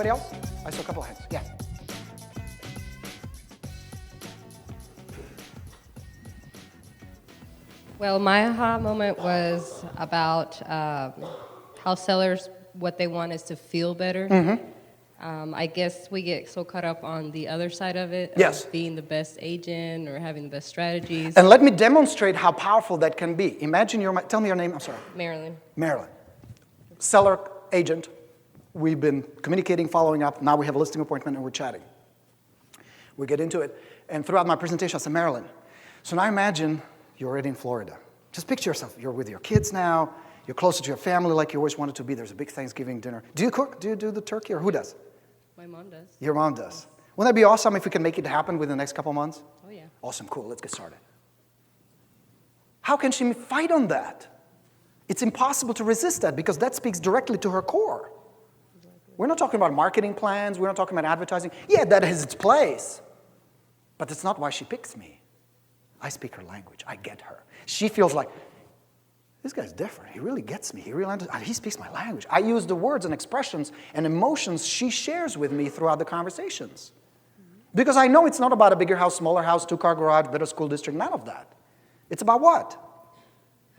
Anybody else? I saw a couple of hands. Yeah. Well, my aha moment was about how sellers, what they want is to feel better. I guess we get so caught up on the other side of it, Yes. of being the best agent or having the best strategies. And let me demonstrate how powerful that can be. Imagine tell me your name, I'm sorry. Marilyn. Marilyn. Seller, agent. We've been communicating, following up. Now we have a listing appointment and we're chatting. We get into it. And throughout my presentation, I said, Marilyn, so now imagine you're already in Florida. Just picture yourself. You're with your kids now. You're closer to your family like you always wanted to be. There's a big Thanksgiving dinner. Do you cook? Do you do the turkey or who does? My mom does. Your mom does. Wouldn't that be awesome if we can make it happen within the next couple months? Oh, yeah. Awesome, cool, let's get started. How can she fight on that? It's impossible to resist that because that speaks directly to her core. Exactly. We're not talking about marketing plans. We're not talking about advertising. Yeah, that has its place. But it's not why she picks me. I speak her language. I get her. She feels like, this guy's different. He really gets me. He speaks my language. I use the words and expressions and emotions she shares with me throughout the conversations. Because I know it's not about a bigger house, smaller house, two-car garage, better school district, none of that. It's about what?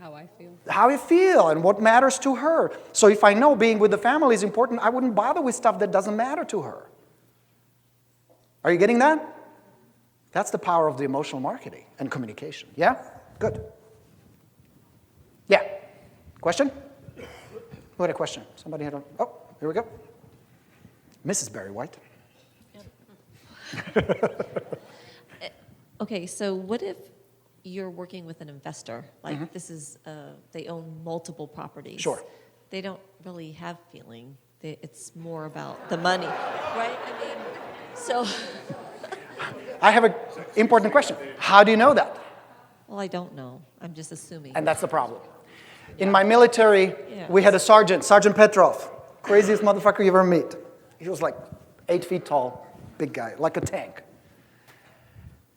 How I feel. How I feel and what matters to her. So if I know being with the family is important, I wouldn't bother with stuff that doesn't matter to her. Are you getting that? That's the power of the emotional marketing and communication. Yeah? Good. Yeah. Question? Who had a question? Somebody had a... Oh, here we go. Mrs. Barry White. Okay, so what if you're working with an investor? Like this is, they own multiple properties. Sure. They don't really have feeling. It's more about the money, right? I mean, so... I have an important question. How do you know that? Well, I don't know. I'm just assuming. And that's the problem. In my military, we had a sergeant, Sergeant Petrov, craziest motherfucker you ever meet. He was like 8 feet tall, big guy, like a tank.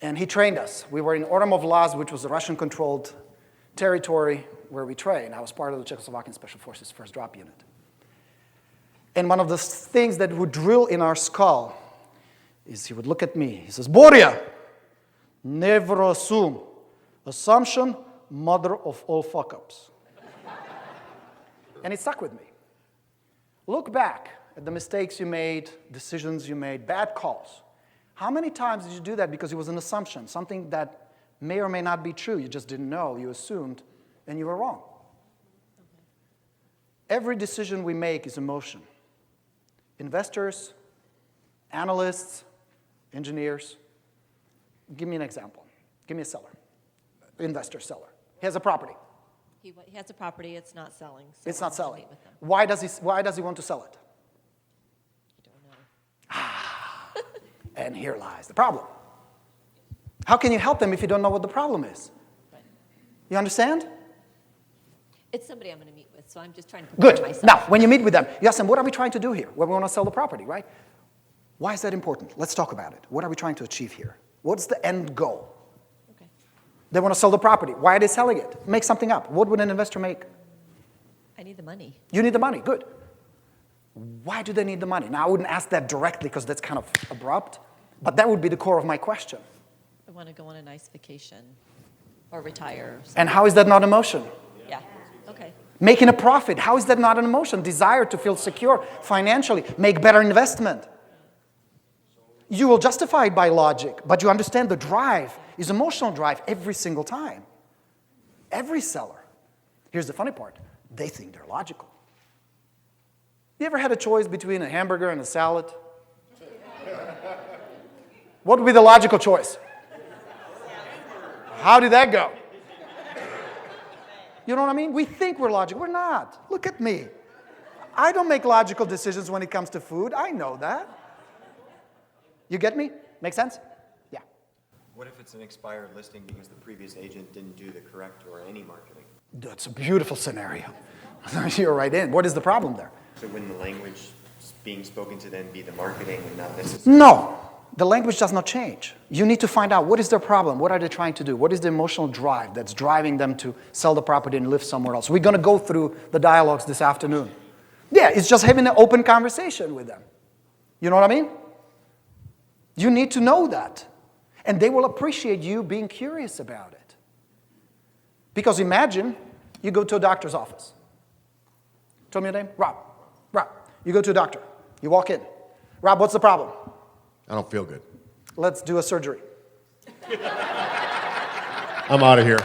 And he trained us. We were in Oromov Laz, which was a Russian-controlled territory where we trained. I was part of the Czechoslovakian Special Forces First Drop Unit. And one of the things that would drill in our skull is he would look at me. He says, Borya, never assume. Assumption, mother of all fuck-ups. And it stuck with me. Look back at the mistakes you made, decisions you made, bad calls. How many times did you do that because it was an assumption, something that may or may not be true, you just didn't know, you assumed, and you were wrong? Every decision we make is emotion. Investors, analysts, engineers. Give me an example. Give me a seller, investor, seller. He has a property. He has a property, it's not selling. So It's not why don't you selling. meet with them? Why does he want to sell it? I don't know. And here lies the problem. How can you help them if you don't know what the problem is? Right. You understand? It's somebody I'm going to meet with, so I'm just trying to prepare Good. myself. Now, when you meet with them, you ask them, what are we trying to do here? Well, we want to sell the property, right? Why is that important? Let's talk about it. What are we trying to achieve here? What's the end goal? Okay. They want to sell the property. Why are they selling it? Make something up. What would an investor make? I need the money. You need the money. Good. Why do they need the money? Now, I wouldn't ask that directly because that's kind of abrupt, but that would be the core of my question. I want to go on a nice vacation or retire. Or And how is that not emotion? yeah. Okay. Making a profit, how is that not an emotion? Desire to feel secure financially, make better investment. You will justify it by logic, but you understand the drive is emotional drive every single time. Every seller. Here's the funny part. They think they're logical. You ever had a choice between a hamburger and a salad? What would be the logical choice? How did that go? You know what I mean? We think we're logical. We're not. Look at me. I don't make logical decisions when it comes to food. I know that. You get me? Make sense? Yeah. What if it's an expired listing because the previous agent didn't do the correct or any marketing? That's a beautiful scenario. You're right in. What is the problem there? So wouldn't the language being spoken to then be the marketing and not necessarily? No. The language does not change. You need to find out what is their problem, what are they trying to do, what is the emotional drive that's driving them to sell the property and live somewhere else. We're going to go through the dialogues this afternoon. Yeah, it's just having an open conversation with them. You know what I mean? You need to know that. And they will appreciate you being curious about it. Because imagine you go to a doctor's office. Tell me your name? Rob. Rob. You go to a doctor. You walk in. Rob, what's the problem? I don't feel good. Let's do a surgery. I'm out of here.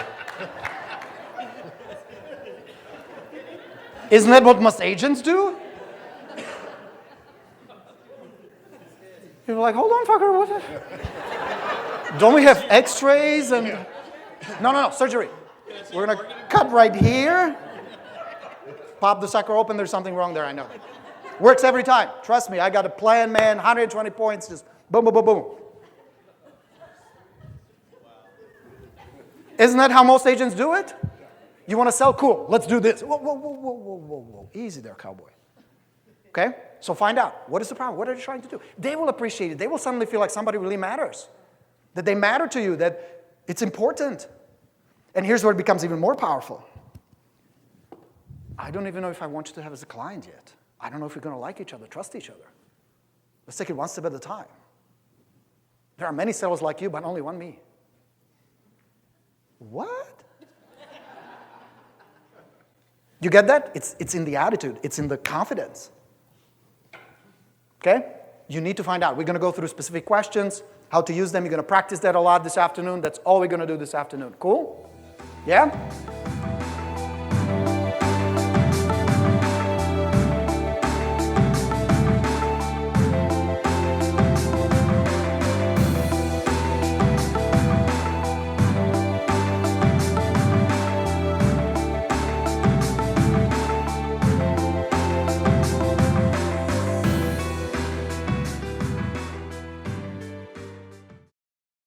Isn't that what most agents do? You're like, hold on, fucker. What? Don't we have x-rays and... No, surgery. We're going to cut right here. Pop the sucker open. There's something wrong there, I know. Works every time. Trust me, I got a plan, man. 120 points, just boom, boom, boom, boom. Isn't that how most agents do it? You want to sell? Cool. Let's do this. Whoa, whoa, whoa, whoa, whoa, whoa, whoa. Easy there, cowboy. Okay? So find out. What is the problem? What are you trying to do? They will appreciate it. They will suddenly feel like somebody really matters. That they matter to you. That it's important. And here's where it becomes even more powerful. I don't even know if I want you to have as a client yet. I don't know if we're going to like each other, trust each other. Let's take it one step at a time. There are many sellers like you, but only one me. What? You get that? It's in the attitude. It's in the confidence. Okay? You need to find out. We're going to go through specific questions, how to use them. You're going to practice that a lot this afternoon. That's all we're going to do this afternoon. Cool? Yeah?